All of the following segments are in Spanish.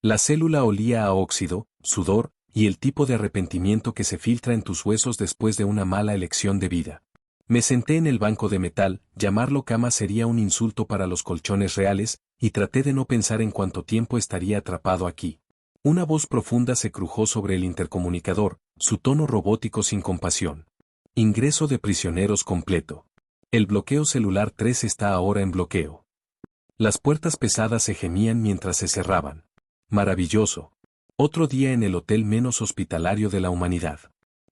La célula olía a óxido, sudor, y el tipo de arrepentimiento que se filtra en tus huesos después de una mala elección de vida. Me senté en el banco de metal, llamarlo cama sería un insulto para los colchones reales, y traté de no pensar en cuánto tiempo estaría atrapado aquí. Una voz profunda se crujó sobre el intercomunicador, su tono robótico sin compasión. Ingreso de prisioneros completo. El bloqueo celular 3 está ahora en bloqueo. Las puertas pesadas se gemían mientras se cerraban. Maravilloso. Otro día en el hotel menos hospitalario de la humanidad.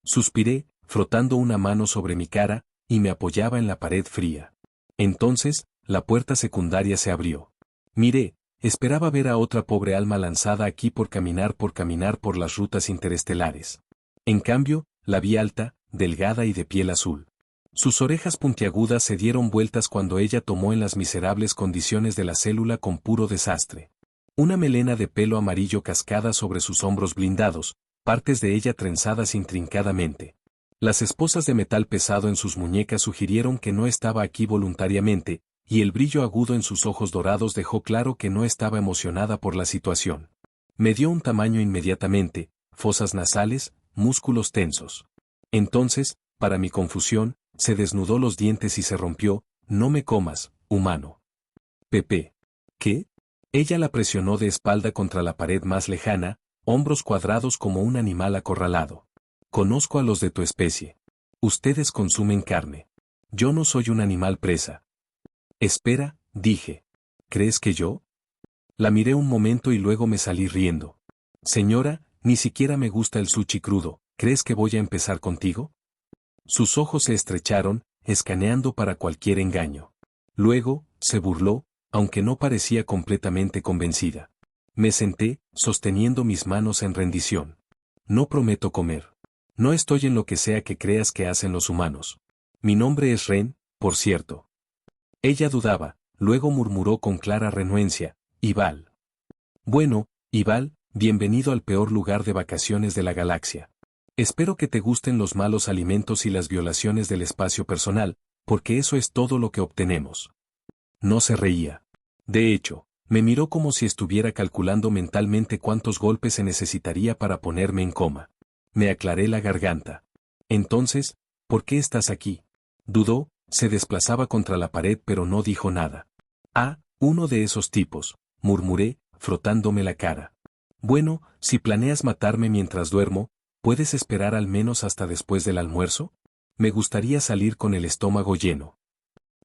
Suspiré, frotando una mano sobre mi cara, y me apoyaba en la pared fría. Entonces, la puerta secundaria se abrió. Miré, esperaba ver a otra pobre alma lanzada aquí por caminar por las rutas interestelares. En cambio, la vi alta, delgada y de piel azul. Sus orejas puntiagudas se dieron vueltas cuando ella tomó en las miserables condiciones de la célula con puro desastre. Una melena de pelo amarillo cascada sobre sus hombros blindados, partes de ella trenzadas intrincadamente. Las esposas de metal pesado en sus muñecas sugirieron que no estaba aquí voluntariamente, y el brillo agudo en sus ojos dorados dejó claro que no estaba emocionada por la situación. Me dio un tamaño inmediatamente, fosas nasales, músculos tensos. Entonces, para mi confusión, se desnudó los dientes y se rompió, no me comas, humano. Pepe. ¿Qué? Ella la presionó de espalda contra la pared más lejana, hombros cuadrados como un animal acorralado. Conozco a los de tu especie. Ustedes consumen carne. Yo no soy un animal presa. Espera, dije. ¿Crees que yo? La miré un momento y luego me salí riendo. Señora, ni siquiera me gusta el sushi crudo, ¿crees que voy a empezar contigo? Sus ojos se estrecharon, escaneando para cualquier engaño. Luego, se burló, aunque no parecía completamente convencida. Me senté, sosteniendo mis manos en rendición. No prometo comer. No estoy en lo que sea que creas que hacen los humanos. Mi nombre es Ren, por cierto. Ella dudaba, luego murmuró con clara renuencia, Ival. Bueno, Ival, bienvenido al peor lugar de vacaciones de la galaxia. Espero que te gusten los malos alimentos y las violaciones del espacio personal, porque eso es todo lo que obtenemos. No se reía. De hecho, me miró como si estuviera calculando mentalmente cuántos golpes se necesitaría para ponerme en coma. Me aclaré la garganta. Entonces, ¿por qué estás aquí? Dudó, se desplazaba contra la pared pero no dijo nada. Ah, uno de esos tipos, murmuré, frotándome la cara. Bueno, si planeas matarme mientras duermo, ¿puedes esperar al menos hasta después del almuerzo? Me gustaría salir con el estómago lleno.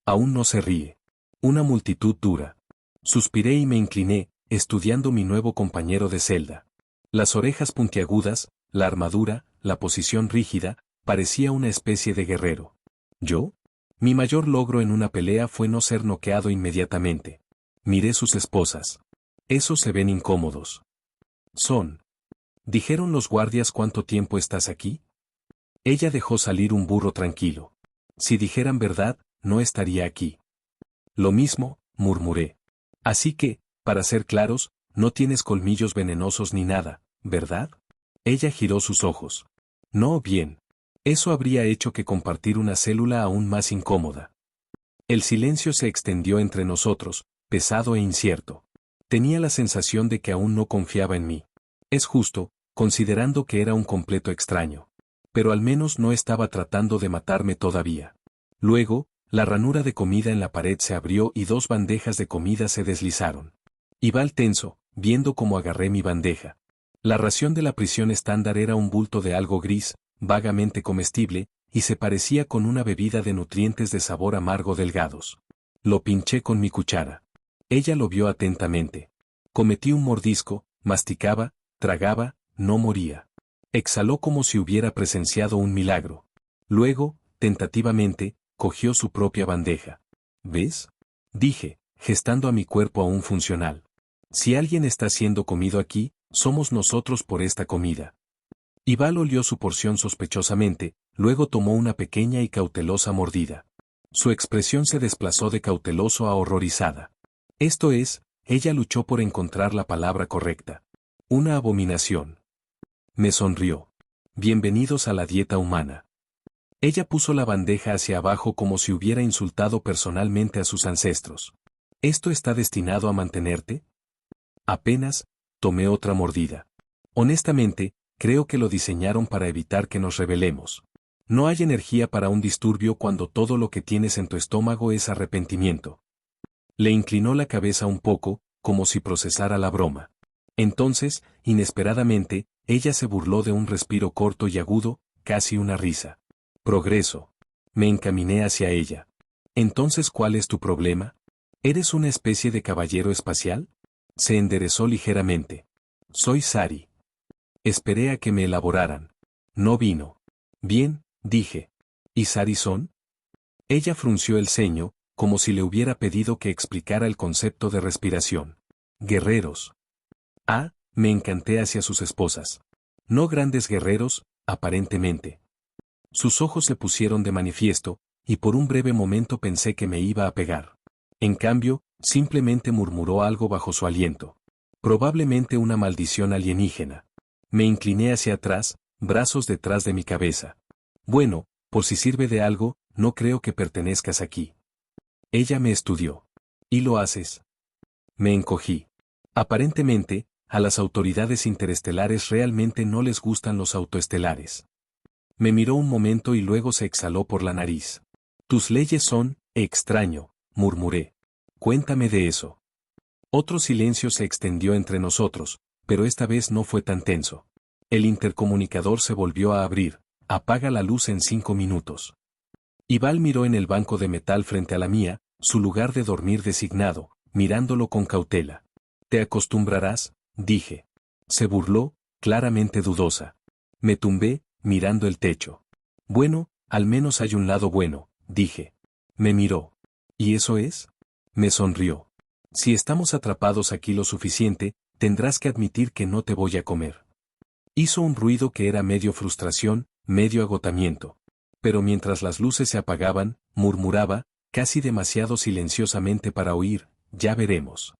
Aún no se ríe. Una multitud dura. Suspiré y me incliné, estudiando mi nuevo compañero de celda. Las orejas puntiagudas, la armadura, la posición rígida, parecía una especie de guerrero. ¿Yo? Mi mayor logro en una pelea fue no ser noqueado inmediatamente. Miré sus esposas. Esos se ven incómodos. Son. ¿Dijeron los guardias cuánto tiempo estás aquí? Ella dejó salir un burro tranquilo. Si dijeran verdad, no estaría aquí. Lo mismo, murmuré. Así que, para ser claros, no tienes colmillos venenosos ni nada, ¿verdad? Ella giró sus ojos. No, bien. Eso habría hecho que compartir una célula aún más incómoda. El silencio se extendió entre nosotros, pesado e incierto. Tenía la sensación de que aún no confiaba en mí. Es justo, considerando que era un completo extraño. Pero al menos no estaba tratando de matarme todavía. Luego, la ranura de comida en la pared se abrió y 2 bandejas de comida se deslizaron. Ival tenso, viendo cómo agarré mi bandeja. La ración de la prisión estándar era un bulto de algo gris, vagamente comestible, y se parecía con una bebida de nutrientes de sabor amargo delgados. Lo pinché con mi cuchara. Ella lo vio atentamente. Cometí un mordisco, masticaba, tragaba, no moría. Exhaló como si hubiera presenciado un milagro. Luego, tentativamente, cogió su propia bandeja. ¿Ves? Dije, gestando a mi cuerpo aún funcional. Si alguien está siendo comido aquí, somos nosotros por esta comida. Ival olió su porción sospechosamente, luego tomó una pequeña y cautelosa mordida. Su expresión se desplazó de cauteloso a horrorizada. Esto es, ella luchó por encontrar la palabra correcta. Una abominación. Me sonrió. Bienvenidos a la dieta humana. Ella puso la bandeja hacia abajo como si hubiera insultado personalmente a sus ancestros. ¿Esto está destinado a mantenerte? Apenas, Tomé otra mordida. Honestamente, creo que lo diseñaron para evitar que nos rebelemos. No hay energía para un disturbio cuando todo lo que tienes en tu estómago es arrepentimiento. Le inclinó la cabeza un poco, como si procesara la broma. Entonces, inesperadamente, ella se burló de un respiro corto y agudo, casi una risa. Progreso. Me encaminé hacia ella. Entonces, ¿cuál es tu problema? ¿Eres una especie de caballero espacial? Se enderezó ligeramente. Soy Sari. Esperé a que me elaboraran. No vino. Bien, dije. ¿Y Sari son? Ella frunció el ceño, como si le hubiera pedido que explicara el concepto de respiración. Guerreros. Ah, me encanté hacia sus esposas. No grandes guerreros, aparentemente. Sus ojos se pusieron de manifiesto, y por un breve momento pensé que me iba a pegar. En cambio, simplemente murmuró algo bajo su aliento. Probablemente una maldición alienígena. Me incliné hacia atrás, brazos detrás de mi cabeza. Bueno, por si sirve de algo, no creo que pertenezcas aquí. Ella me estudió. ¿Y lo haces? Me encogí. Aparentemente, a las autoridades interestelares realmente no les gustan los autoestelares. Me miró un momento y luego se exhaló por la nariz. Tus leyes son, extraño, murmuré. Cuéntame de eso. Otro silencio se extendió entre nosotros, pero esta vez no fue tan tenso. El intercomunicador se volvió a abrir. Apaga la luz en 5 minutos. Ival miró en el banco de metal frente a la mía, su lugar de dormir designado, mirándolo con cautela. Te acostumbrarás, dije. Se burló, claramente dudosa. Me tumbé, mirando el techo. Bueno, al menos hay un lado bueno, dije. Me miró. ¿Y eso es? Me sonrió. Si estamos atrapados aquí lo suficiente, tendrás que admitir que no te voy a comer. Hizo un ruido que era medio frustración, medio agotamiento. Pero mientras las luces se apagaban, murmuraba, casi demasiado silenciosamente para oír, ya veremos.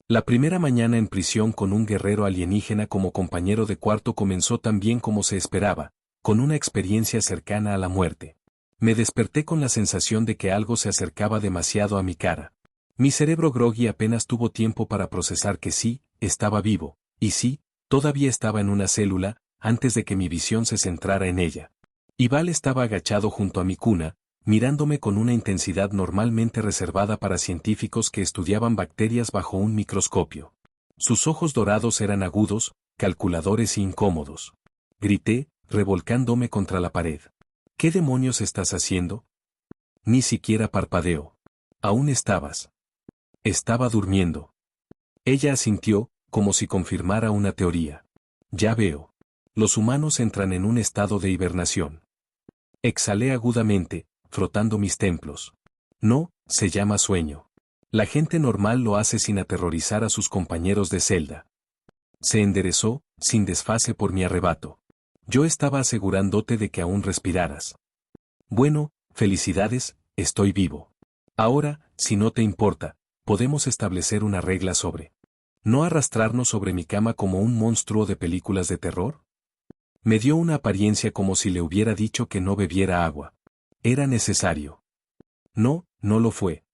La primera mañana en prisión con un guerrero alienígena como compañero de cuarto comenzó tan bien como se esperaba, con una experiencia cercana a la muerte. Me desperté con la sensación de que algo se acercaba demasiado a mi cara. Mi cerebro groggy apenas tuvo tiempo para procesar que sí, estaba vivo, y sí, todavía estaba en una célula, antes de que mi visión se centrara en ella. Ival estaba agachado junto a mi cuna, mirándome con una intensidad normalmente reservada para científicos que estudiaban bacterias bajo un microscopio. Sus ojos dorados eran agudos, calculadores e incómodos. Grité, revolcándome contra la pared. ¿Qué demonios estás haciendo? Ni siquiera parpadeó. Aún estabas. Estaba durmiendo. Ella asintió, como si confirmara una teoría. Ya veo. Los humanos entran en un estado de hibernación. Exhalé agudamente, frotando mis templos. No, se llama sueño. La gente normal lo hace sin aterrorizar a sus compañeros de celda. Se enderezó, sin desfase por mi arrebato. Yo estaba asegurándote de que aún respiraras. Bueno, felicidades, estoy vivo. Ahora, si no te importa, podemos establecer una regla sobre ¿no arrastrarnos sobre mi cama como un monstruo de películas de terror? Me dio una apariencia como si le hubiera dicho que no bebiera agua. Era necesario. No, no lo fue.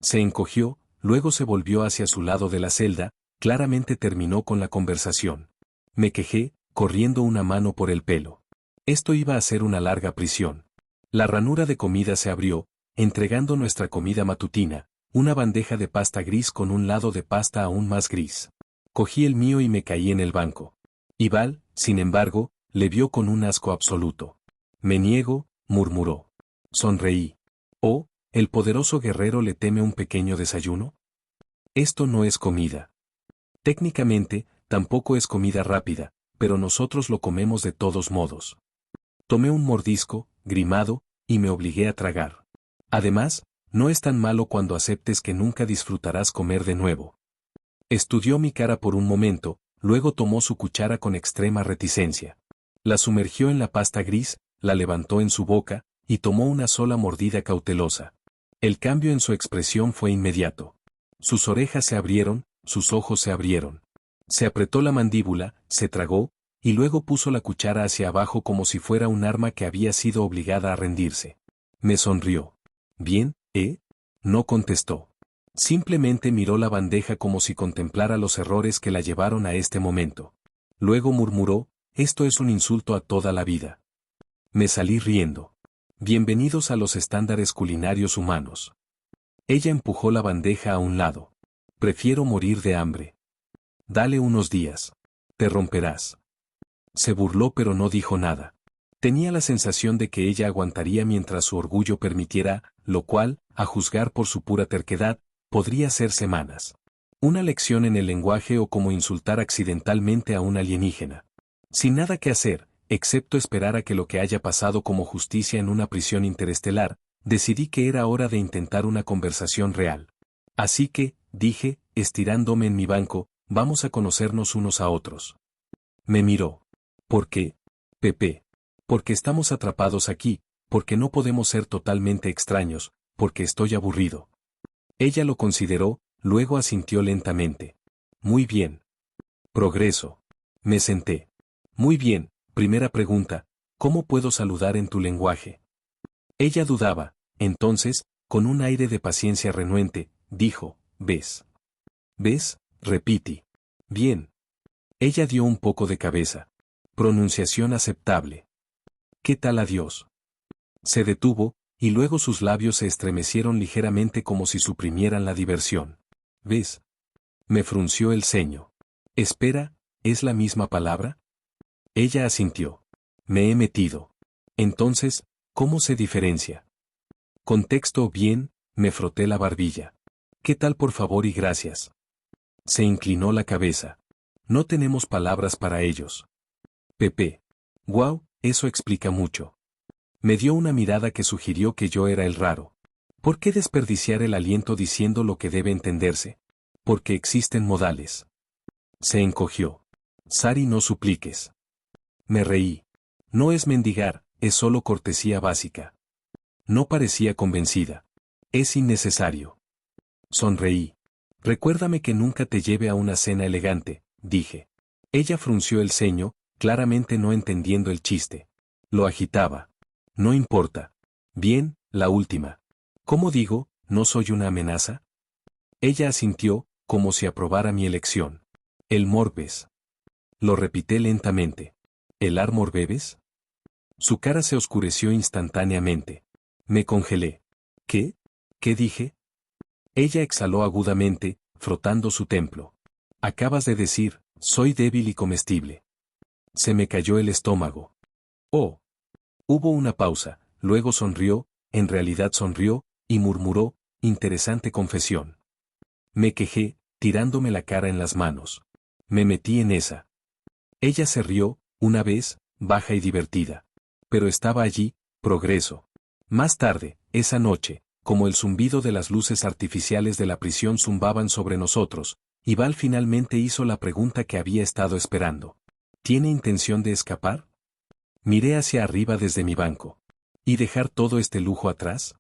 Se encogió, luego se volvió hacia su lado de la celda, claramente terminó con la conversación. Me quejé, corriendo una mano por el pelo. Esto iba a ser una larga prisión. La ranura de comida se abrió, entregando nuestra comida matutina, una bandeja de pasta gris con un lado de pasta aún más gris. Cogí el mío y me caí en el banco. Ival, sin embargo, le vio con un asco absoluto. Me niego, murmuró. Sonreí. Oh, ¿el poderoso guerrero le teme un pequeño desayuno? Esto no es comida. Técnicamente, tampoco es comida rápida, pero nosotros lo comemos de todos modos. Tomé un mordisco, grimado, y me obligué a tragar. Además, no es tan malo cuando aceptes que nunca disfrutarás comer de nuevo. Estudió mi cara por un momento, luego tomó su cuchara con extrema reticencia. La sumergió en la pasta gris, la levantó en su boca, y tomó una sola mordida cautelosa. El cambio en su expresión fue inmediato. Sus orejas se abrieron, sus ojos se abrieron. Se apretó la mandíbula, se tragó, y luego puso la cuchara hacia abajo como si fuera un arma que había sido obligada a rendirse. Me sonrió. Bien, ¿eh? No contestó. Simplemente miró la bandeja como si contemplara los errores que la llevaron a este momento. Luego murmuró, esto es un insulto a toda la vida. Me salí riendo. Bienvenidos a los estándares culinarios humanos. Ella empujó la bandeja a un lado. Prefiero morir de hambre. Dale unos días. Te romperás. Se burló pero no dijo nada. Tenía la sensación de que ella aguantaría mientras su orgullo permitiera, lo cual, a juzgar por su pura terquedad, podría ser semanas. Una lección en el lenguaje o como insultar accidentalmente a un alienígena. Sin nada que hacer, excepto esperar a que lo que haya pasado como justicia en una prisión interestelar, decidí que era hora de intentar una conversación real. Así que, dije, estirándome en mi banco, vamos a conocernos unos a otros. Me miró. ¿Por qué? Pepe. Porque estamos atrapados aquí, porque no podemos ser totalmente extraños, porque estoy aburrido. Ella lo consideró, luego asintió lentamente. Muy bien. Progreso. Me senté. Muy bien, primera pregunta, ¿cómo puedo saludar en tu lenguaje? Ella dudaba, entonces, con un aire de paciencia renuente, dijo, ¿ves? ¿Ves? Repetí. Bien. Ella dio un poco de cabeza. Pronunciación aceptable. ¿Qué tal adiós? Se detuvo, y luego sus labios se estremecieron ligeramente como si suprimieran la diversión. ¿Ves? Me frunció el ceño. Espera, ¿es la misma palabra? Ella asintió. Me he metido. Entonces, ¿cómo se diferencia? Contexto bien, me froté la barbilla. ¿Qué tal por favor y gracias? Se inclinó la cabeza. No tenemos palabras para ellos. Pepe. Guau, eso explica mucho. Me dio una mirada que sugirió que yo era el raro. ¿Por qué desperdiciar el aliento diciendo lo que debe entenderse? Porque existen modales. Se encogió. Sari, no supliques. Me reí. No es mendigar, es solo cortesía básica. No parecía convencida. Es innecesario. Sonreí. Recuérdame que nunca te lleve a una cena elegante, dije. Ella frunció el ceño, claramente no entendiendo el chiste. Lo agitaba. No importa. Bien, la última. ¿Cómo digo, no soy una amenaza? Ella asintió, como si aprobara mi elección. El Morbes. Lo repité lentamente. ¿El Armor Bebes? Su cara se oscureció instantáneamente. Me congelé. ¿Qué? ¿Qué dije? Ella exhaló agudamente, frotando su templo. Acabas de decir, soy débil y comestible. Se me cayó el estómago. Oh. Hubo una pausa, luego sonrió, en realidad sonrió, y murmuró, interesante confesión. Me quejé, tirándome la cara en las manos. Me metí en esa. Ella se rió, una vez, baja y divertida. Pero estaba allí, progreso. Más tarde, esa noche, como el zumbido de las luces artificiales de la prisión zumbaban sobre nosotros, Ival finalmente hizo la pregunta que había estado esperando. ¿Tiene intención de escapar? Miré hacia arriba desde mi banco. ¿Y dejar todo este lujo atrás?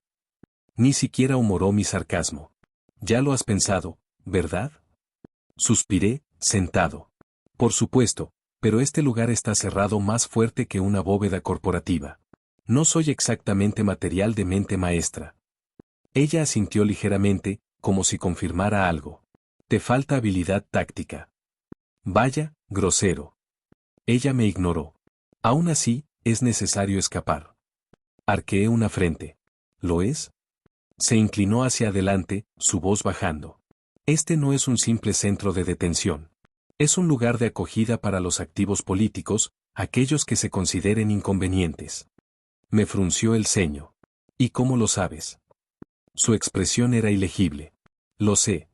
Ni siquiera humoró mi sarcasmo. Ya lo has pensado, ¿verdad? Suspiré, sentado. Por supuesto, pero este lugar está cerrado más fuerte que una bóveda corporativa. No soy exactamente material de mente maestra. Ella asintió ligeramente, como si confirmara algo. Te falta habilidad táctica. Vaya, grosero. Ella me ignoró. Aún así, es necesario escapar. Arqueé una frente. ¿Lo es? Se inclinó hacia adelante, su voz bajando. Este no es un simple centro de detención. Es un lugar de acogida para los activos políticos, aquellos que se consideren inconvenientes. Me frunció el ceño. ¿Y cómo lo sabes? Su expresión era ilegible. Lo sé.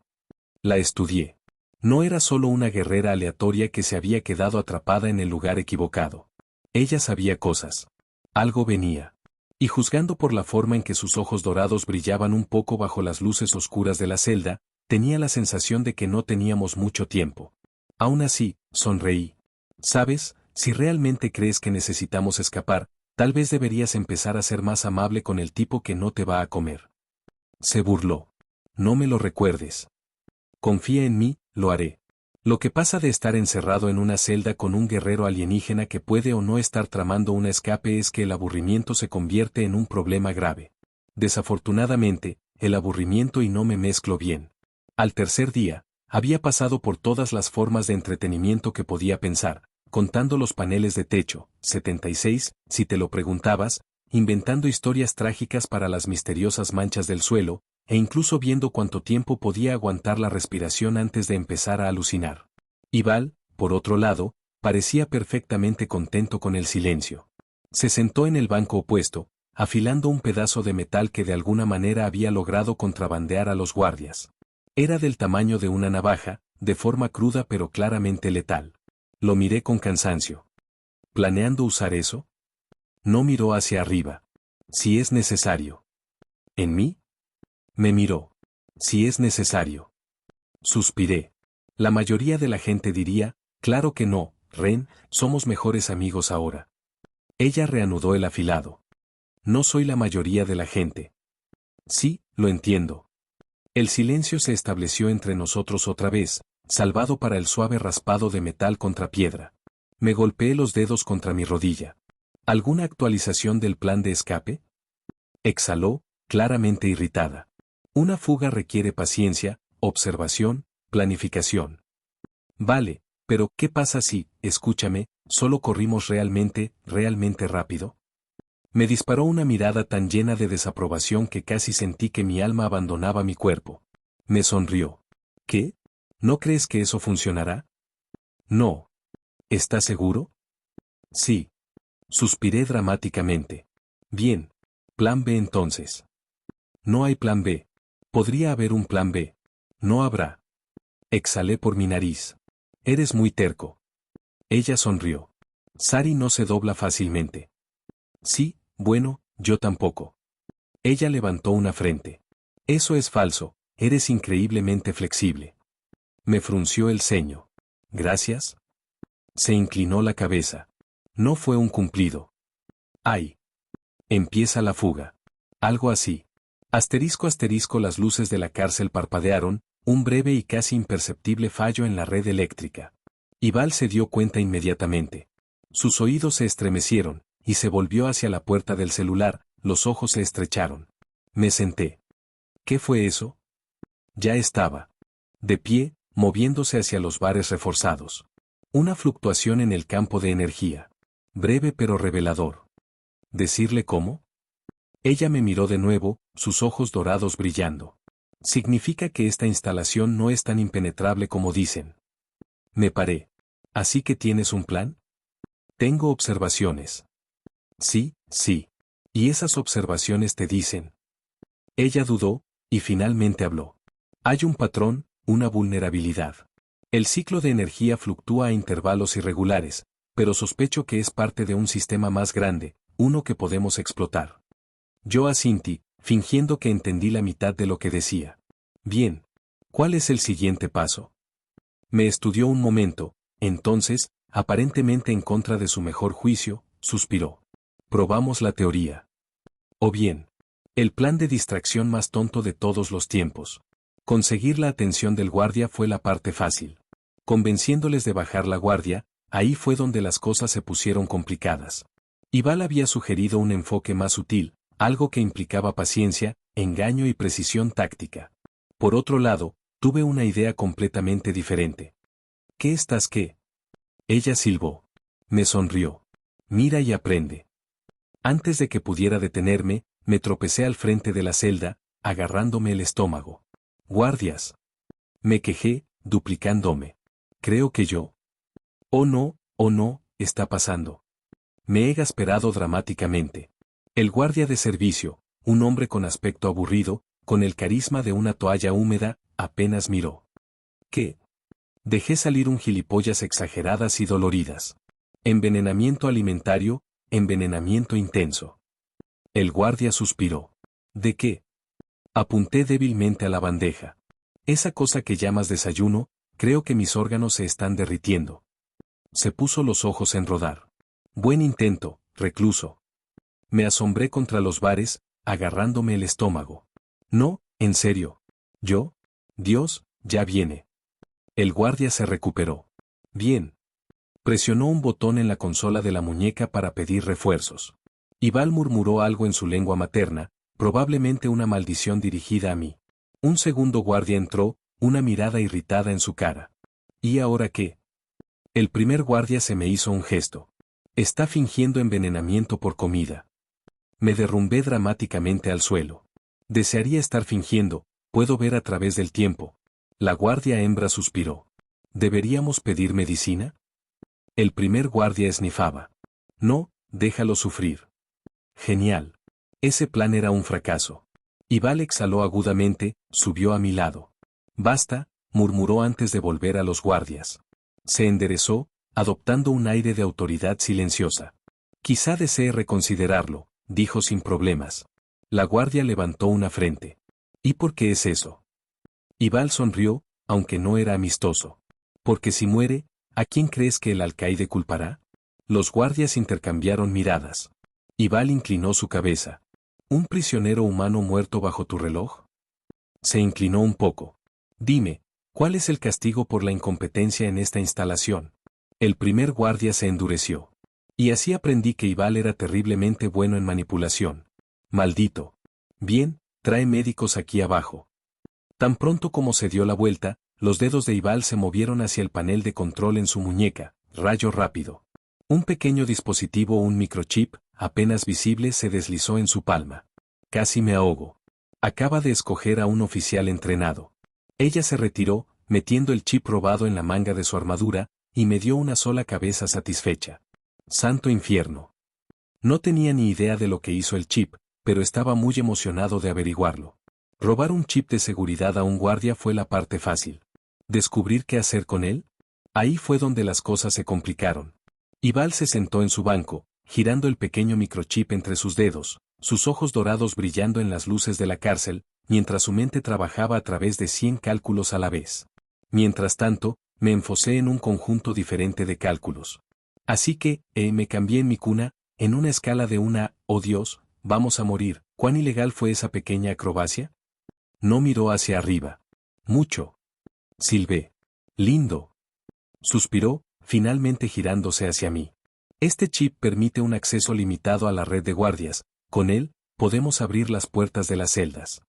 La estudié. No era solo una guerrera aleatoria que se había quedado atrapada en el lugar equivocado. Ella sabía cosas. Algo venía. Y juzgando por la forma en que sus ojos dorados brillaban un poco bajo las luces oscuras de la celda, tenía la sensación de que no teníamos mucho tiempo. Aún así, sonreí. ¿Sabes? Si realmente crees que necesitamos escapar, tal vez deberías empezar a ser más amable con el tipo que no te va a comer. Se burló. No me lo recuerdes. Confía en mí, lo haré. Lo que pasa de estar encerrado en una celda con un guerrero alienígena que puede o no estar tramando un escape es que el aburrimiento se convierte en un problema grave. Desafortunadamente, el aburrimiento y no me mezclo bien. Al tercer día, había pasado por todas las formas de entretenimiento que podía pensar, contando los paneles de techo, 76, si te lo preguntabas, inventando historias trágicas para las misteriosas manchas del suelo, e incluso viendo cuánto tiempo podía aguantar la respiración antes de empezar a alucinar. Y Val, por otro lado, parecía perfectamente contento con el silencio. Se sentó en el banco opuesto, afilando un pedazo de metal que de alguna manera había logrado contrabandear a los guardias. Era del tamaño de una navaja, de forma cruda pero claramente letal. Lo miré con cansancio. ¿Planeando usar eso? No miró hacia arriba. Si es necesario. ¿En mí? Me miró. Si es necesario. Suspiré. La mayoría de la gente diría, claro que no, Ren, somos mejores amigos ahora. Ella reanudó el afilado. No soy la mayoría de la gente. Sí, lo entiendo. El silencio se estableció entre nosotros otra vez, salvado para el suave raspado de metal contra piedra. Me golpeé los dedos contra mi rodilla. ¿Alguna actualización del plan de escape? Exhaló, claramente irritada. Una fuga requiere paciencia, observación, planificación. Vale, pero ¿qué pasa si, escúchame, solo corrimos realmente rápido? Me disparó una mirada tan llena de desaprobación que casi sentí que mi alma abandonaba mi cuerpo. Me sonrió. ¿Qué? ¿No crees que eso funcionará? No. ¿Estás seguro? Sí. Suspiré dramáticamente. Bien. Plan B entonces. No hay plan B. Podría haber un plan B. No habrá. Exhalé por mi nariz. Eres muy terco. Ella sonrió. Sari no se dobla fácilmente. Sí, bueno, yo tampoco. Ella levantó una frente. Eso es falso, eres increíblemente flexible. Me frunció el ceño. ¿Gracias? Se inclinó la cabeza. No fue un cumplido. ¡Ay! Empieza la fuga. Algo así. Asterisco asterisco, las luces de la cárcel parpadearon, un breve y casi imperceptible fallo en la red eléctrica. Y Val se dio cuenta inmediatamente. Sus oídos se estremecieron, y se volvió hacia la puerta del celular, los ojos se estrecharon. Me senté. ¿Qué fue eso? Ya estaba. De pie, moviéndose hacia los bares reforzados. Una fluctuación en el campo de energía. Breve pero revelador. ¿Decirle cómo? Ella me miró de nuevo, sus ojos dorados brillando. Significa que esta instalación no es tan impenetrable como dicen. Me paré. ¿Así que tienes un plan? Tengo observaciones. Sí, sí. ¿Y esas observaciones te dicen? Ella dudó, y finalmente habló. Hay un patrón, una vulnerabilidad. El ciclo de energía fluctúa a intervalos irregulares, pero sospecho que es parte de un sistema más grande, uno que podemos explotar. Yo asintí, fingiendo que entendí la mitad de lo que decía. Bien. ¿Cuál es el siguiente paso? Me estudió un momento, entonces, aparentemente en contra de su mejor juicio, suspiró. Probamos la teoría. O bien, el plan de distracción más tonto de todos los tiempos. Conseguir la atención del guardia fue la parte fácil. Convenciéndoles de bajar la guardia, ahí fue donde las cosas se pusieron complicadas. Val había sugerido un enfoque más sutil, algo que implicaba paciencia, engaño y precisión táctica. Por otro lado, tuve una idea completamente diferente. ¿Qué estás qué? Ella silbó. Me sonrió. Mira y aprende. Antes de que pudiera detenerme, me tropecé al frente de la celda, agarrándome el estómago. Guardias. Me quejé, duplicándome. Creo que yo. Oh no, está pasando. Me he gasperado dramáticamente. El guardia de servicio, un hombre con aspecto aburrido, con el carisma de una toalla húmeda, apenas miró. ¿Qué? Dejé salir un gilipollas exageradas y doloridas. Envenenamiento alimentario, envenenamiento intenso. El guardia suspiró. ¿De qué? Apunté débilmente a la bandeja. Esa cosa que llamas desayuno, creo que mis órganos se están derritiendo. Se puso los ojos en rodar. Buen intento, recluso. Me asombré contra los bares, agarrándome el estómago. No, en serio. ¿Yo? Dios, ya viene. El guardia se recuperó. Bien. Presionó un botón en la consola de la muñeca para pedir refuerzos. Val murmuró algo en su lengua materna, probablemente una maldición dirigida a mí. Un segundo guardia entró, una mirada irritada en su cara. ¿Y ahora qué? El primer guardia se me hizo un gesto. Está fingiendo envenenamiento por comida. Me derrumbé dramáticamente al suelo. Desearía estar fingiendo, puedo ver a través del tiempo. La guardia hembra suspiró. ¿Deberíamos pedir medicina? El primer guardia esnifaba. No, déjalo sufrir. Genial. Ese plan era un fracaso. Ival exhaló agudamente, subió a mi lado. Basta, murmuró antes de volver a los guardias. Se enderezó, adoptando un aire de autoridad silenciosa. Quizá desee reconsiderarlo, dijo sin problemas. La guardia levantó una frente. ¿Y por qué es eso? Ival sonrió, aunque no era amistoso. Porque si muere, ¿a quién crees que el alcaide culpará? Los guardias intercambiaron miradas. Ival inclinó su cabeza. ¿Un prisionero humano muerto bajo tu reloj? Se inclinó un poco. Dime, ¿cuál es el castigo por la incompetencia en esta instalación? El primer guardia se endureció. Y así aprendí que Ival era terriblemente bueno en manipulación. Maldito. Bien, trae médicos aquí abajo. Tan pronto como se dio la vuelta, los dedos de Ival se movieron hacia el panel de control en su muñeca, rayo rápido. Un pequeño dispositivo, un microchip, apenas visible, se deslizó en su palma. Casi me ahogo. Acaba de escoger a un oficial entrenado. Ella se retiró, metiendo el chip robado en la manga de su armadura, y me dio una sola cabeza satisfecha. Santo infierno. No tenía ni idea de lo que hizo el chip, pero estaba muy emocionado de averiguarlo. Robar un chip de seguridad a un guardia fue la parte fácil. ¿Descubrir qué hacer con él? Ahí fue donde las cosas se complicaron. Ival se sentó en su banco, girando el pequeño microchip entre sus dedos, sus ojos dorados brillando en las luces de la cárcel, mientras su mente trabajaba a través de 100 cálculos a la vez. Mientras tanto, me enfocé en un conjunto diferente de cálculos. Así que, me cambié en mi cuna, en una escala de una, oh Dios, vamos a morir. ¿Cuán ilegal fue esa pequeña acrobacia? No miró hacia arriba. Mucho. Silbé. Lindo. Suspiró, finalmente girándose hacia mí. Este chip permite un acceso limitado a la red de guardias. Con él, podemos abrir las puertas de las celdas.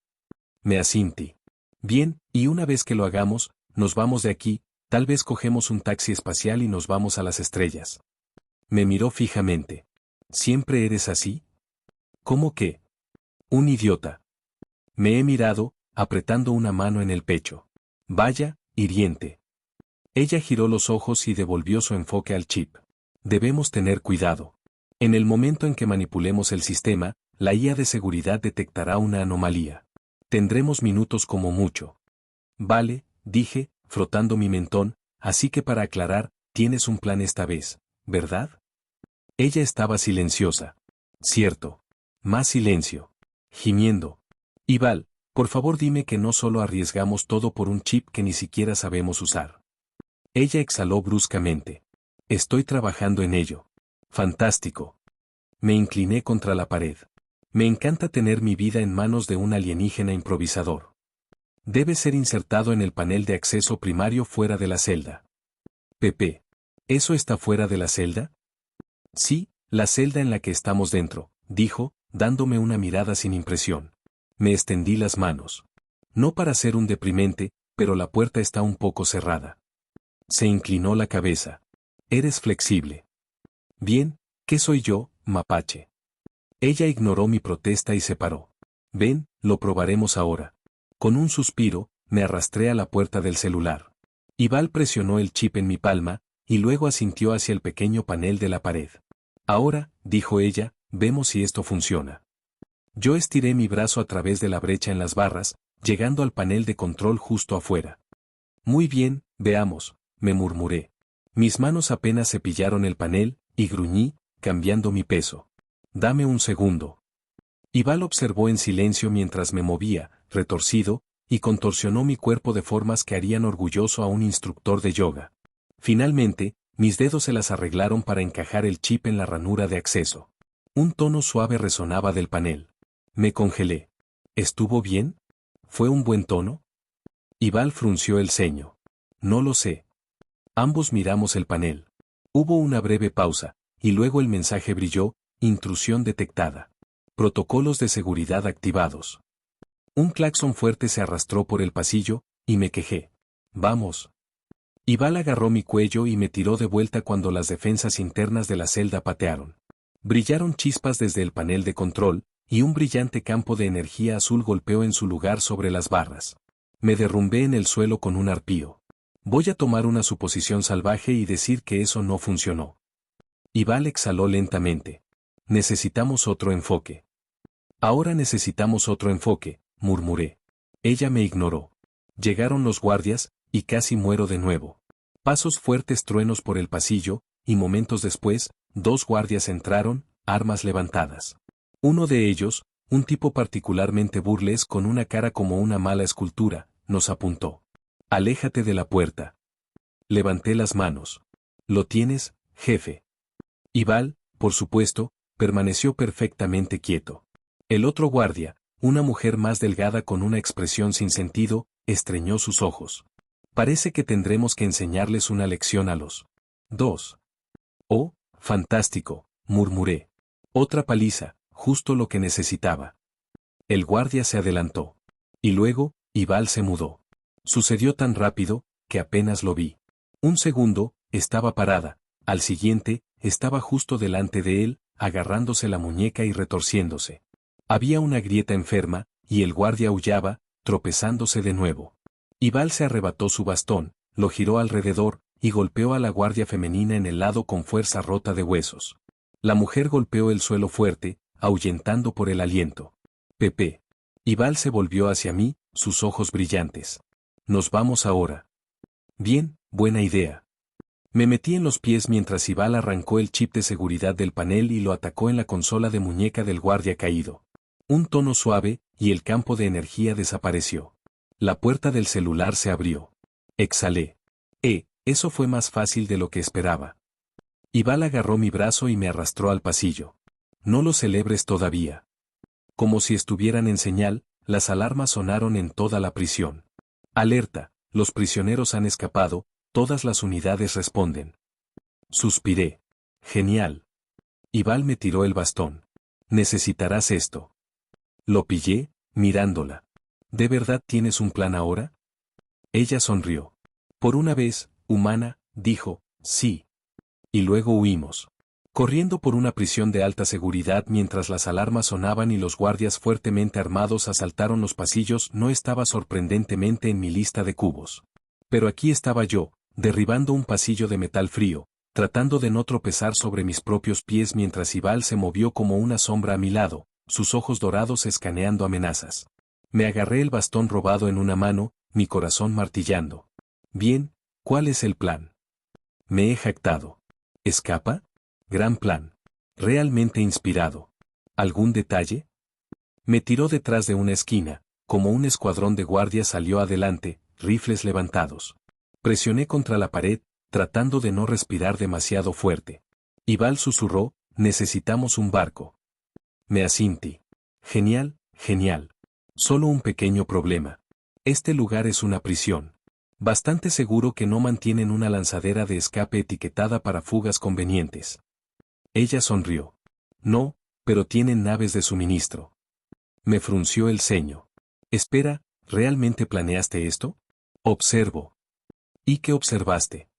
Me asintí. Bien, y una vez que lo hagamos, nos vamos de aquí, tal vez cogemos un taxi espacial y nos vamos a las estrellas. Me miró fijamente. ¿Siempre eres así? ¿Cómo que? Un idiota. Me he mirado, apretando una mano en el pecho. Vaya, hiriente. Ella giró los ojos y devolvió su enfoque al chip. Debemos tener cuidado. En el momento en que manipulemos el sistema, la IA de seguridad detectará una anomalía. Tendremos minutos como mucho. Vale, dije, frotando mi mentón, así que para aclarar, tienes un plan esta vez, ¿verdad? Ella estaba silenciosa. Cierto. Más silencio. Gimiendo. Ival, por favor dime que no solo arriesgamos todo por un chip que ni siquiera sabemos usar. Ella exhaló bruscamente. Estoy trabajando en ello. Fantástico. Me incliné contra la pared. Me encanta tener mi vida en manos de un alienígena improvisador. Debe ser insertado en el panel de acceso primario fuera de la celda. Pepe. ¿Eso está fuera de la celda? Sí, la celda en la que estamos dentro, dijo, dándome una mirada sin impresión. Me extendí las manos. No para ser un deprimente, pero la puerta está un poco cerrada. Se inclinó la cabeza. Eres flexible. Bien, ¿qué soy yo, mapache? Ella ignoró mi protesta y se paró. Ven, lo probaremos ahora. Con un suspiro, me arrastré a la puerta del celular. Ival presionó el chip en mi palma, y luego asintió hacia el pequeño panel de la pared. Ahora, dijo ella, vemos si esto funciona. Yo estiré mi brazo a través de la brecha en las barras, llegando al panel de control justo afuera. Muy bien, veamos, me murmuré. Mis manos apenas cepillaron el panel, y gruñí, cambiando mi peso. Dame un segundo. Ival observó en silencio mientras me movía, retorcido, y contorsionó mi cuerpo de formas que harían orgulloso a un instructor de yoga. Finalmente, mis dedos se las arreglaron para encajar el chip en la ranura de acceso. Un tono suave resonaba del panel. Me congelé. ¿Estuvo bien? ¿Fue un buen tono? Ival frunció el ceño. No lo sé. Ambos miramos el panel. Hubo una breve pausa, y luego el mensaje brilló, intrusión detectada. Protocolos de seguridad activados. Un claxon fuerte se arrastró por el pasillo, y me quejé. Vamos. Ibal agarró mi cuello y me tiró de vuelta cuando las defensas internas de la celda patearon. Brillaron chispas desde el panel de control, y un brillante campo de energía azul golpeó en su lugar sobre las barras. Me derrumbé en el suelo con un arpío. Voy a tomar una suposición salvaje y decir que eso no funcionó. Ibal exhaló lentamente. Necesitamos otro enfoque. Ahora necesitamos otro enfoque, murmuré. Ella me ignoró. Llegaron los guardias, y casi muero de nuevo. Pasos fuertes, truenos por el pasillo, y momentos después, 2 guardias entraron, armas levantadas. Uno de ellos, un tipo particularmente burles con una cara como una mala escultura, nos apuntó. Aléjate de la puerta. Levanté las manos. ¿Lo tienes, jefe? Ibal, por supuesto, permaneció perfectamente quieto. El otro guardia, una mujer más delgada con una expresión sin sentido, estreñó sus ojos. Parece que tendremos que enseñarles una lección a los 2. Oh, fantástico, murmuré. Otra paliza, justo lo que necesitaba. El guardia se adelantó. Y luego, Ibal se mudó. Sucedió tan rápido, que apenas lo vi. Un segundo, estaba parada. Al siguiente, estaba justo delante de él, agarrándose la muñeca y retorciéndose. Había una grieta enferma, y el guardia aullaba, tropezándose de nuevo. Ibal se arrebató su bastón, lo giró alrededor, y golpeó a la guardia femenina en el lado con fuerza rota de huesos. La mujer golpeó el suelo fuerte, ahuyentando por el aliento. Pepe. Ibal se volvió hacia mí, sus ojos brillantes. Nos vamos ahora. Bien, buena idea. Me metí en los pies mientras Ibal arrancó el chip de seguridad del panel y lo atacó en la consola de muñeca del guardia caído. Un tono suave, y el campo de energía desapareció. La puerta del celular se abrió. Exhalé. Eso fue más fácil de lo que esperaba. Ibal agarró mi brazo y me arrastró al pasillo. No lo celebres todavía. Como si estuvieran en señal, las alarmas sonaron en toda la prisión. Alerta, los prisioneros han escapado, todas las unidades responden. Suspiré. Genial. Ibal me tiró el bastón. Necesitarás esto. Lo pillé, mirándola. ¿De verdad tienes un plan ahora? Ella sonrió. Por una vez, humana, dijo, sí. Y luego huimos. Corriendo por una prisión de alta seguridad mientras las alarmas sonaban y los guardias fuertemente armados asaltaron los pasillos, no estaba sorprendentemente en mi lista de cubos. Pero aquí estaba yo, derribando un pasillo de metal frío, tratando de no tropezar sobre mis propios pies mientras Ibal se movió como una sombra a mi lado, sus ojos dorados escaneando amenazas. Me agarré el bastón robado en una mano, mi corazón martillando. Bien, ¿cuál es el plan? Me he jactado. ¿Escapa? Gran plan. Realmente inspirado. ¿Algún detalle? Me tiró detrás de una esquina, como un escuadrón de guardias salió adelante, rifles levantados. Presioné contra la pared, tratando de no respirar demasiado fuerte. Ibal susurró, necesitamos un barco. Me asintí. Genial, genial. Solo un pequeño problema. Este lugar es una prisión. Bastante seguro que no mantienen una lanzadera de escape etiquetada para fugas convenientes. Ella sonrió. No, pero tienen naves de suministro. Me frunció el ceño. Espera, ¿realmente planeaste esto? Observo. ¿Y qué observaste?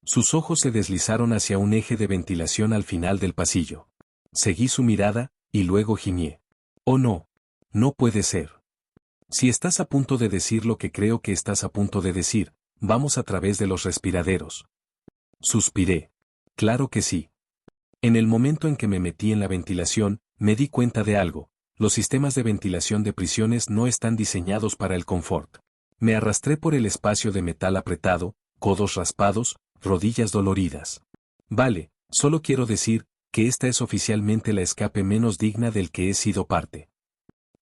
Sus ojos se deslizaron hacia un eje de ventilación al final del pasillo. Seguí su mirada, y luego gimié. Oh no. No puede ser. Si estás a punto de decir lo que creo que estás a punto de decir, vamos a través de los respiraderos. Suspiré. Claro que sí. En el momento en que me metí en la ventilación, me di cuenta de algo. Los sistemas de ventilación de prisiones no están diseñados para el confort. Me arrastré por el espacio de metal apretado, codos raspados, rodillas doloridas. Vale, solo quiero decir que esta es oficialmente la escape menos digna del que he sido parte.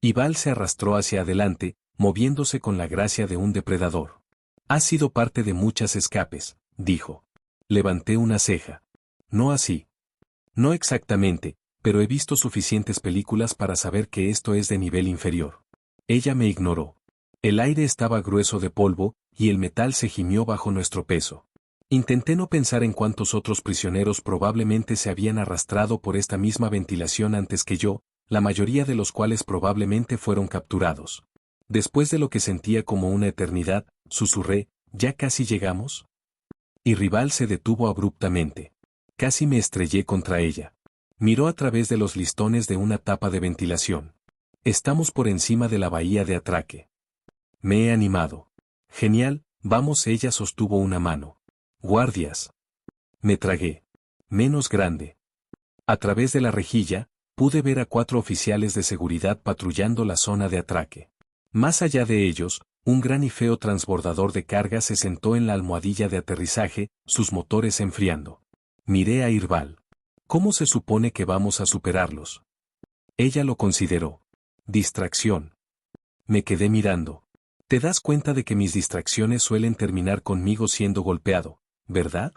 Ibal se arrastró hacia adelante, moviéndose con la gracia de un depredador. Has sido parte de muchas escapes, dijo. Levanté una ceja. No así. No exactamente, pero he visto suficientes películas para saber que esto es de nivel inferior. Ella me ignoró. El aire estaba grueso de polvo, y el metal se gimió bajo nuestro peso. Intenté no pensar en cuántos otros prisioneros probablemente se habían arrastrado por esta misma ventilación antes que yo, la mayoría de los cuales probablemente fueron capturados. Después de lo que sentía como una eternidad, susurré, ¿ya casi llegamos? Y Rival se detuvo abruptamente. Casi me estrellé contra ella. Miró a través de los listones de una tapa de ventilación. Estamos por encima de la bahía de atraque. Me he animado. Genial, vamos, ella sostuvo una mano. Guardias. Me tragué. Menos grande. A través de la rejilla, pude ver a 4 oficiales de seguridad patrullando la zona de atraque. Más allá de ellos, un gran y feo transbordador de carga se sentó en la almohadilla de aterrizaje, sus motores enfriando. Miré a Irbal. ¿Cómo se supone que vamos a superarlos? Ella lo consideró. Distracción. Me quedé mirando. Te das cuenta de que mis distracciones suelen terminar conmigo siendo golpeado, ¿verdad?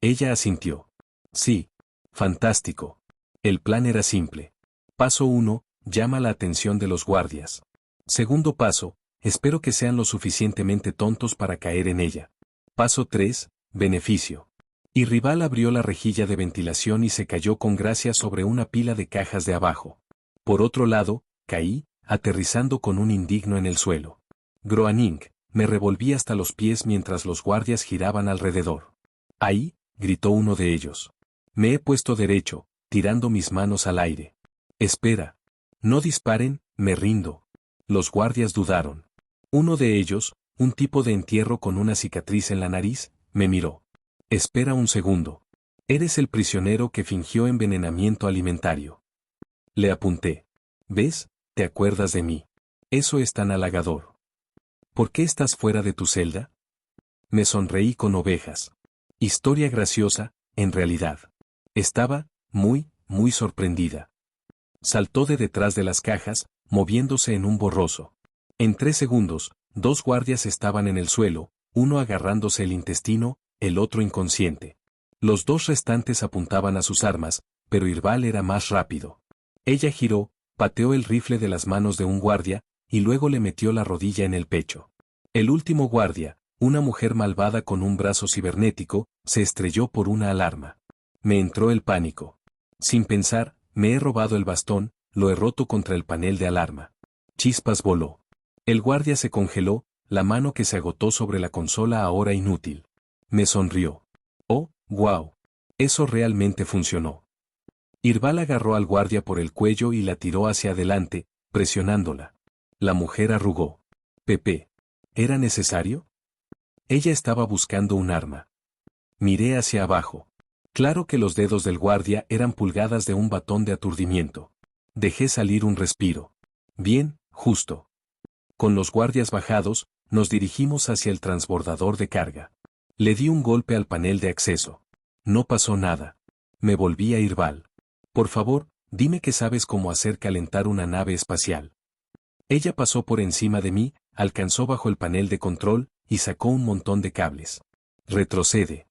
Ella asintió. Sí. Fantástico. El plan era simple. Paso 1, llama la atención de los guardias. Segundo paso, espero que sean lo suficientemente tontos para caer en ella. Paso 3, beneficio. Y Rival abrió la rejilla de ventilación y se cayó con gracia sobre una pila de cajas de abajo. Por otro lado, caí, aterrizando con un indigno en el suelo. Groaning, me revolví hasta los pies mientras los guardias giraban alrededor. Ahí, gritó uno de ellos. Me he puesto derecho, tirando mis manos al aire. Espera. No disparen, me rindo. Los guardias dudaron. Uno de ellos, un tipo de entierro con una cicatriz en la nariz, me miró. Espera un segundo. Eres el prisionero que fingió envenenamiento alimentario. Le apunté. ¿Ves? ¿Te acuerdas de mí? Eso es tan halagador. ¿Por qué estás fuera de tu celda? Me sonreí con ovejas. Historia graciosa, en realidad. Estaba, muy sorprendida. Saltó de detrás de las cajas, moviéndose en un borroso. En 3 segundos, 2 guardias estaban en el suelo, uno agarrándose el intestino, el otro inconsciente. Los 2 restantes apuntaban a sus armas, pero Irbal era más rápido. Ella giró, pateó el rifle de las manos de un guardia, y luego le metió la rodilla en el pecho. El último guardia, una mujer malvada con un brazo cibernético, se estrelló por una alarma. Me entró el pánico. Sin pensar, me he robado el bastón, lo he roto contra el panel de alarma. Chispas voló. El guardia se congeló, la mano que se agotó sobre la consola ahora inútil. Me sonrió. Oh, wow. Eso realmente funcionó. Irbal agarró al guardia por el cuello y la tiró hacia adelante, presionándola. La mujer arrugó. Pepe. ¿Era necesario? Ella estaba buscando un arma. Miré hacia abajo. Claro que los dedos del guardia eran pulgadas de un batón de aturdimiento. Dejé salir un respiro. Bien, justo. Con los guardias bajados, nos dirigimos hacia el transbordador de carga. Le di un golpe al panel de acceso. No pasó nada. Me volví a Irbal. Por favor, dime que sabes cómo hacer calentar una nave espacial. Ella pasó por encima de mí, alcanzó bajo el panel de control, y sacó un montón de cables. Retrocede.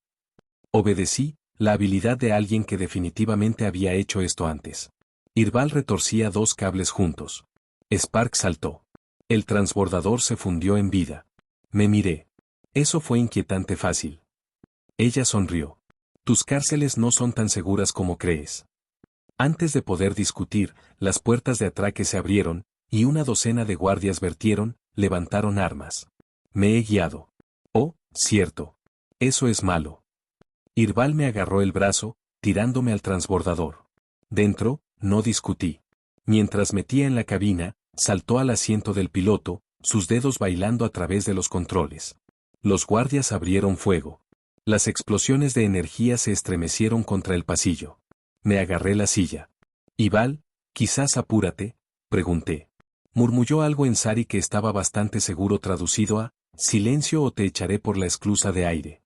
Obedecí, la habilidad de alguien que definitivamente había hecho esto antes. Irbal retorcía 2 cables juntos. Spark saltó. El transbordador se fundió en vida. Me miré. Eso fue inquietante fácil. Ella sonrió. Tus cárceles no son tan seguras como crees. Antes de poder discutir, las puertas de atraque se abrieron, y una docena de guardias vertieron, levantaron armas. Me he guiado. Oh, cierto. Eso es malo. Irbal me agarró el brazo, tirándome al transbordador. Dentro, no discutí. Mientras metía en la cabina, saltó al asiento del piloto, sus dedos bailando a través de los controles. Los guardias abrieron fuego. Las explosiones de energía se estremecieron contra el pasillo. Me agarré la silla. Irbal, quizás apúrate, pregunté. Murmulló algo en sari que estaba bastante seguro traducido a, silencio o te echaré por la esclusa de aire.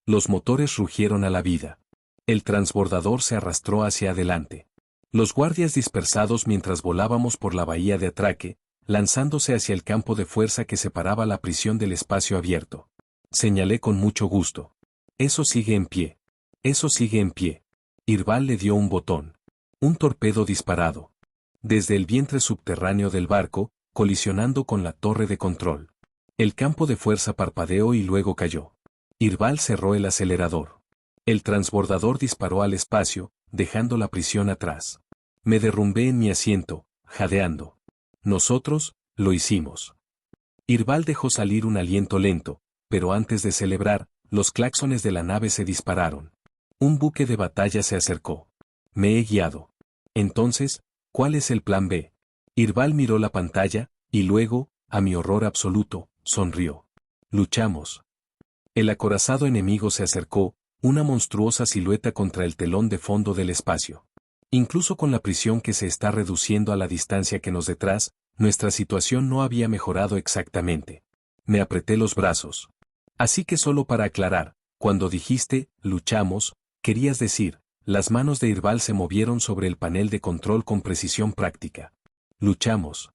Los motores rugieron a la vida. El transbordador se arrastró hacia adelante. Los guardias dispersados mientras volábamos por la bahía de atraque, lanzándose hacia el campo de fuerza que separaba la prisión del espacio abierto. Señalé con mucho gusto. Eso sigue en pie. Eso sigue en pie. Irbal le dio un botón. Un torpedo disparado. Desde el vientre subterráneo del barco, colisionando con la torre de control. El campo de fuerza parpadeó y luego cayó. Irbal cerró el acelerador. El transbordador disparó al espacio, dejando la prisión atrás. Me derrumbé en mi asiento, jadeando. Nosotros, lo hicimos. Irbal dejó salir un aliento lento, pero antes de celebrar, los claxones de la nave se dispararon. Un buque de batalla se acercó. Me he guiado. Entonces, ¿cuál es el plan B? Irbal miró la pantalla, y luego, a mi horror absoluto, sonrió. Luchamos. El acorazado enemigo se acercó, una monstruosa silueta contra el telón de fondo del espacio. Incluso con la prisión que se está reduciendo a la distancia que nos detrás, nuestra situación no había mejorado exactamente. Me apreté los brazos. Así que solo para aclarar, cuando dijiste, luchamos, querías decir, las manos de Irbal se movieron sobre el panel de control con precisión práctica. Luchamos.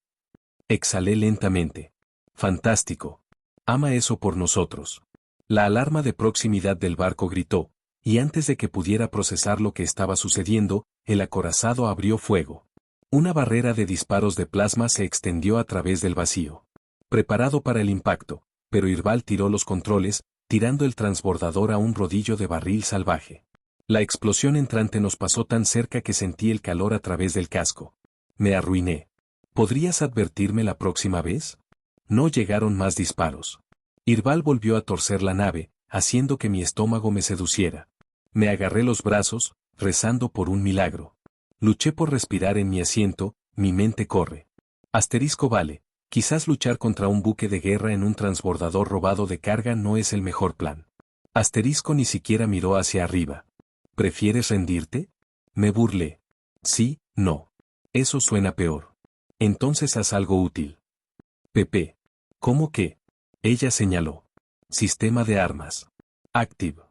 Exhalé lentamente. Fantástico. Ama eso por nosotros. La alarma de proximidad del barco gritó, y antes de que pudiera procesar lo que estaba sucediendo, el acorazado abrió fuego. Una barrera de disparos de plasma se extendió a través del vacío. Preparado para el impacto, pero Irbal tiró los controles, tirando el transbordador a un rodillo de barril salvaje. La explosión entrante nos pasó tan cerca que sentí el calor a través del casco. Me arruiné. ¿Podrías advertirme la próxima vez? No llegaron más disparos. Irbal volvió a torcer la nave, haciendo que mi estómago me seduciera. Me agarré los brazos, rezando por un milagro. Luché por respirar en mi asiento, mi mente corre. Asterisco vale, quizás luchar contra un buque de guerra en un transbordador robado de carga no es el mejor plan. Asterisco ni siquiera miró hacia arriba. ¿Prefieres rendirte? Me burlé. Sí, no. Eso suena peor. Entonces haz algo útil. Pepe. ¿Cómo que? Ella señaló. Sistema de armas. Active.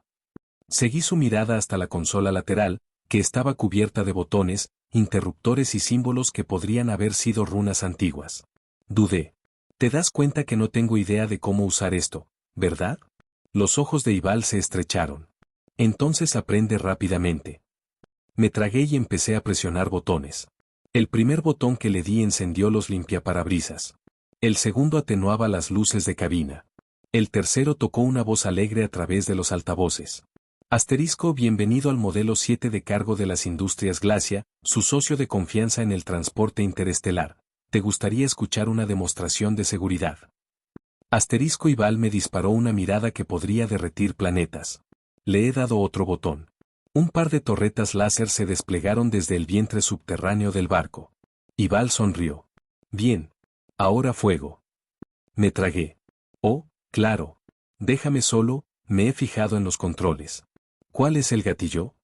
Seguí su mirada hasta la consola lateral, que estaba cubierta de botones, interruptores y símbolos que podrían haber sido runas antiguas. Dudé. ¿Te das cuenta que no tengo idea de cómo usar esto, verdad? Los ojos de Irbal se estrecharon. Entonces aprende rápidamente. Me tragué y empecé a presionar botones. El primer botón que le di encendió los limpiaparabrisas. El segundo atenuaba las luces de cabina. El tercero tocó una voz alegre a través de los altavoces. Asterisco, bienvenido al modelo 7 de cargo de las Industrias Glacia, su socio de confianza en el transporte interestelar. ¿Te gustaría escuchar una demostración de seguridad? Asterisco Irbal me disparó una mirada que podría derretir planetas. Le he dado otro botón. Un par de torretas láser se desplegaron desde el vientre subterráneo del barco. Irbal sonrió. Bien. Ahora fuego. Me tragué. Oh, claro. Déjame solo, me he fijado en los controles. ¿Cuál es el gatillo?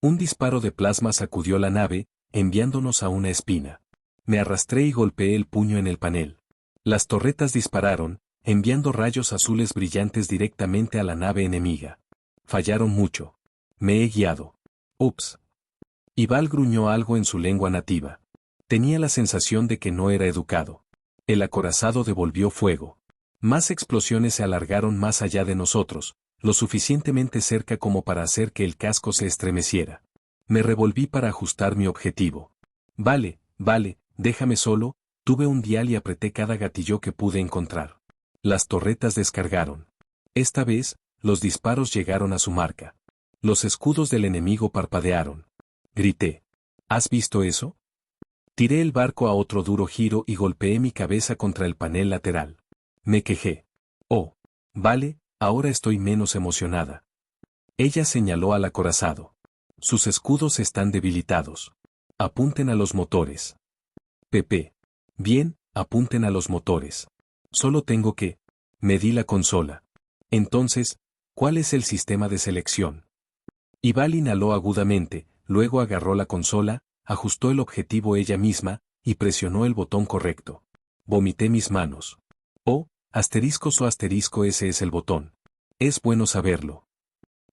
Un disparo de plasma sacudió la nave, enviándonos a una espina. Me arrastré y golpeé el puño en el panel. Las torretas dispararon, enviando rayos azules brillantes directamente a la nave enemiga. Fallaron mucho. Me he guiado. Ups. Irbal gruñó algo en su lengua nativa. Tenía la sensación de que no era educado. El acorazado devolvió fuego. Más explosiones se alargaron más allá de nosotros, lo suficientemente cerca como para hacer que el casco se estremeciera. Me revolví para ajustar mi objetivo. Vale, déjame solo, tuve un dial y apreté cada gatillo que pude encontrar. Las torretas descargaron. Esta vez, los disparos llegaron a su marca. Los escudos del enemigo parpadearon. Grité. ¿Has visto eso? Tiré el barco a otro duro giro y golpeé mi cabeza contra el panel lateral. Me quejé. Oh, vale, ahora estoy menos emocionada. Ella señaló al acorazado. Sus escudos están debilitados. Apunten a los motores. Pepe. Bien, apunten a los motores. Solo tengo que... Medí la consola. Entonces, ¿cuál es el sistema de selección? Irbal inhaló agudamente, luego agarró la consola, ajustó el objetivo ella misma, y presionó el botón correcto. Vomité mis manos. Oh, asterisco ese es el botón. Es bueno saberlo.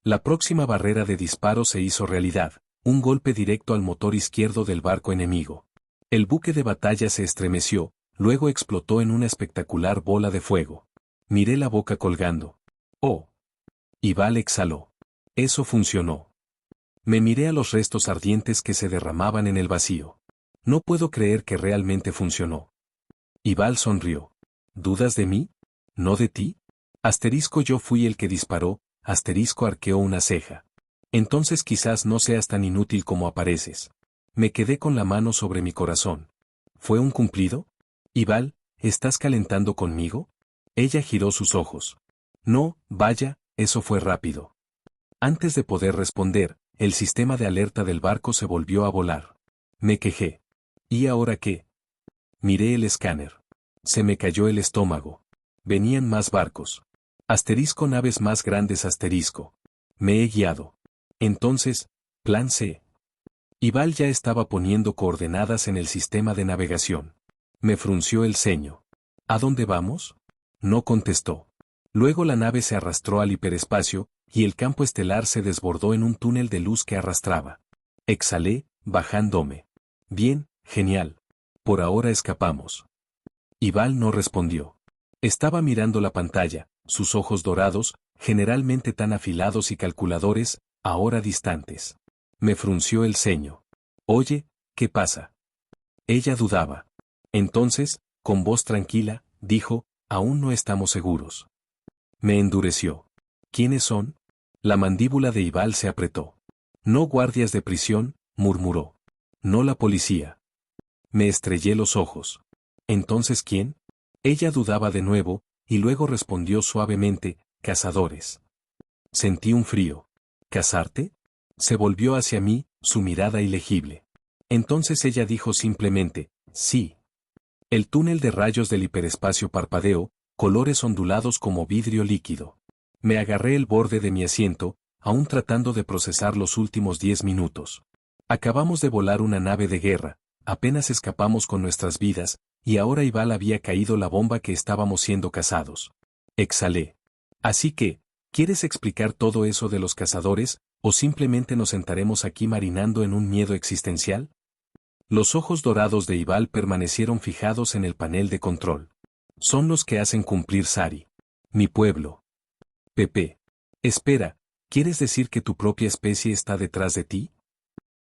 La próxima barrera de disparo se hizo realidad, un golpe directo al motor izquierdo del barco enemigo. El buque de batalla se estremeció, luego explotó en una espectacular bola de fuego. Miré la boca colgando. Oh. Irbal exhaló. Eso funcionó. Me miré a los restos ardientes que se derramaban en el vacío. No puedo creer que realmente funcionó. Irbal sonrió. ¿Dudas de mí? ¿No de ti? Asterisco yo fui el que disparó, asterisco arqueó una ceja. Entonces quizás no seas tan inútil como apareces. Me quedé con la mano sobre mi corazón. ¿Fue un cumplido? Irbal, ¿estás calentando conmigo? Ella giró sus ojos. No, vaya, eso fue rápido. Antes de poder responder, el sistema de alerta del barco se volvió a volar. Me quejé. ¿Y ahora qué? Miré el escáner. Se me cayó el estómago. Venían más barcos. Asterisco naves más grandes asterisco. Me he guiado. Entonces, plan C. Ival ya estaba poniendo coordenadas en el sistema de navegación. Me frunció el ceño. ¿A dónde vamos? No contestó. Luego la nave se arrastró al hiperespacio, y el campo estelar se desbordó en un túnel de luz que arrastraba. Exhalé, bajándome. Bien, genial. Por ahora escapamos. Ival no respondió. Estaba mirando la pantalla, sus ojos dorados, generalmente tan afilados y calculadores, ahora distantes. Me frunció el ceño. Oye, ¿qué pasa? Ella dudaba. Entonces, con voz tranquila, dijo, aún no estamos seguros. Me endureció. ¿Quiénes son? La mandíbula de Ival se apretó. No guardias de prisión, murmuró. No la policía. Me estrellé los ojos. ¿Entonces quién? Ella dudaba de nuevo, y luego respondió suavemente, cazadores. Sentí un frío. ¿Cazarte? Se volvió hacia mí, su mirada ilegible. Entonces ella dijo simplemente, sí. El túnel de rayos del hiperespacio parpadeó, colores ondulados como vidrio líquido. Me agarré el borde de mi asiento, aún tratando de procesar los últimos 10 minutos. Acabamos de volar una nave de guerra, apenas escapamos con nuestras vidas, y ahora Ival había caído la bomba que estábamos siendo cazados. Exhalé. Así que, ¿quieres explicar todo eso de los cazadores, o simplemente nos sentaremos aquí marinando en un miedo existencial? Los ojos dorados de Ival permanecieron fijados en el panel de control. Son los que hacen cumplir Sari. Mi pueblo. Pepe. Espera, ¿quieres decir que tu propia especie está detrás de ti?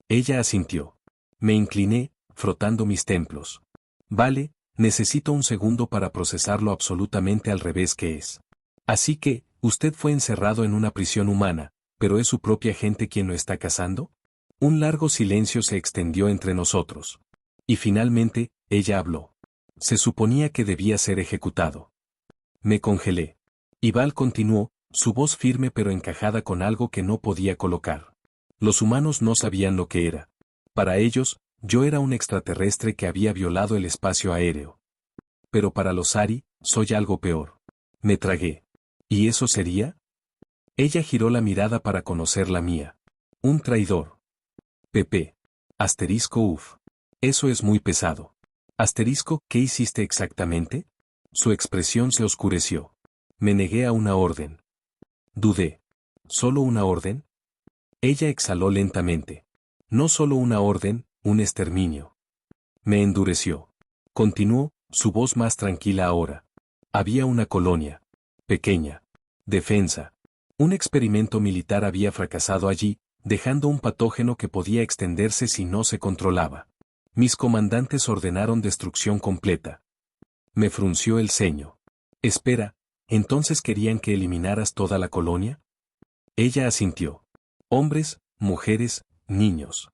Ella asintió. Me incliné, frotando mis templos. Vale, necesito un segundo para procesarlo absolutamente al revés que es. Así que, usted fue encerrado en una prisión humana, ¿pero es su propia gente quien lo está cazando? Un largo silencio se extendió entre nosotros. Y finalmente, ella habló. Se suponía que debía ser ejecutado. Me congelé. Ival continuó, su voz firme pero encajada con algo que no podía colocar. Los humanos no sabían lo que era. Para ellos, yo era un extraterrestre que había violado el espacio aéreo. Pero para los Ari, soy algo peor. Me tragué. ¿Y eso sería? Ella giró la mirada para conocer la mía. Un traidor. Pepe. Asterisco uf. Eso es muy pesado. Asterisco, ¿qué hiciste exactamente? Su expresión se oscureció. Me negué a una orden. Dudé. ¿Solo una orden? Ella exhaló lentamente. No solo una orden, un exterminio. Me endureció. Continuó, su voz más tranquila ahora. Había una colonia. Pequeña. Defensa. Un experimento militar había fracasado allí, dejando un patógeno que podía extenderse si no se controlaba. Mis comandantes ordenaron destrucción completa. Me frunció el ceño. Espera, ¿entonces querían que eliminaras toda la colonia? Ella asintió. Hombres, mujeres, niños.